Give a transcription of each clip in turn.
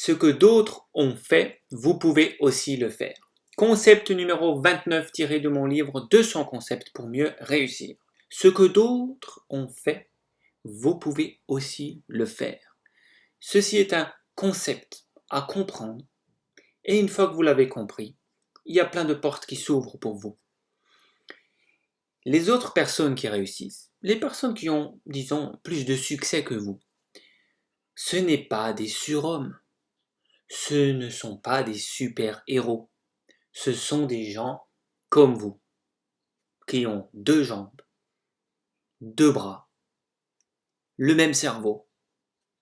Ce que d'autres ont fait, vous pouvez aussi le faire. Concept numéro 29 tiré de mon livre 200 concepts pour mieux réussir. Ce que d'autres ont fait, vous pouvez aussi le faire. Ceci est un concept à comprendre et une fois que vous l'avez compris, il y a plein de portes qui s'ouvrent pour vous. Les autres personnes qui réussissent, les personnes qui ont, disons, plus de succès que vous, ce n'est pas des surhommes. Ce ne sont pas des super-héros, ce sont des gens comme vous, qui ont 2 jambes, 2 bras, le même cerveau,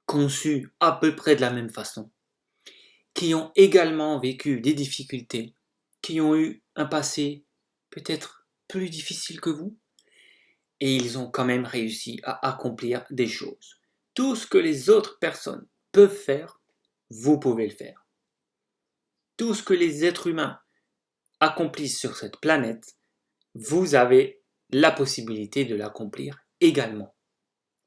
conçu à peu près de la même façon, qui ont également vécu des difficultés, qui ont eu un passé peut-être plus difficile que vous, et ils ont quand même réussi à accomplir des choses. Tout ce que les autres personnes peuvent faire, vous pouvez le faire. Tout ce que les êtres humains accomplissent sur cette planète, vous avez la possibilité de l'accomplir également.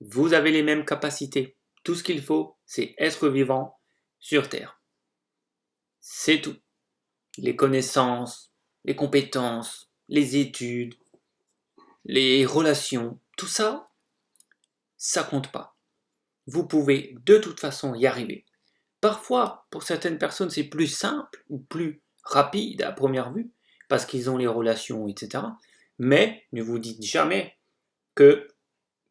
Vous avez les mêmes capacités. Tout ce qu'il faut, c'est être vivant sur Terre. C'est tout. Les connaissances, les compétences, les études, les relations, tout ça, ça compte pas. Vous pouvez de toute façon y arriver. Parfois, pour certaines personnes, c'est plus simple ou plus rapide à première vue, parce qu'ils ont les relations, etc. Mais ne vous dites jamais que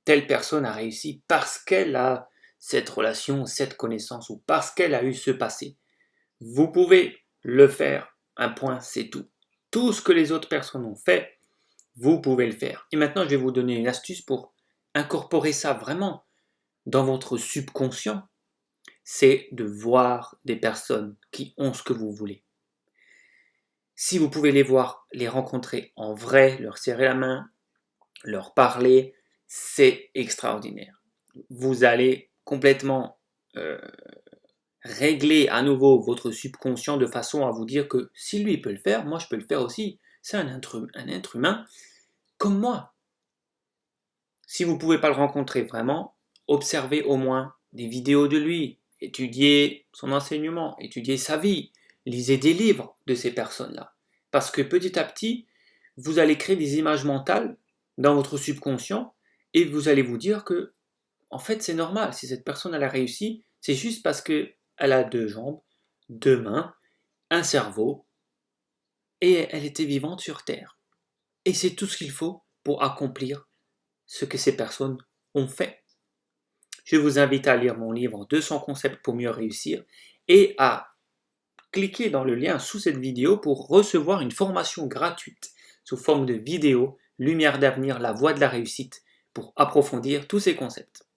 telle personne a réussi parce qu'elle a cette relation, cette connaissance, ou parce qu'elle a eu ce passé. Vous pouvez le faire, un point, c'est tout. Tout ce que les autres personnes ont fait, vous pouvez le faire. Et maintenant, je vais vous donner une astuce pour incorporer ça vraiment dans votre subconscient. C'est de voir des personnes qui ont ce que vous voulez. Si vous pouvez les voir, les rencontrer en vrai, leur serrer la main, leur parler, c'est extraordinaire. Vous allez complètement régler à nouveau votre subconscient de façon à vous dire que si lui peut le faire, moi je peux le faire aussi. C'est un être humain comme moi. Si vous ne pouvez pas le rencontrer vraiment, observez au moins des vidéos de lui, étudiez son enseignement, étudiez sa vie, lisez des livres de ces personnes-là. Parce que petit à petit, vous allez créer des images mentales dans votre subconscient et vous allez vous dire que, en fait, c'est normal. Si cette personne elle a réussi, c'est juste parce qu'elle a 2 jambes, 2 mains, un cerveau et elle était vivante sur Terre. Et c'est tout ce qu'il faut pour accomplir ce que ces personnes ont fait. Je vous invite à lire mon livre 200 concepts pour mieux réussir et à cliquer dans le lien sous cette vidéo pour recevoir une formation gratuite sous forme de vidéo Lumière d'avenir, la voie de la réussite pour approfondir tous ces concepts.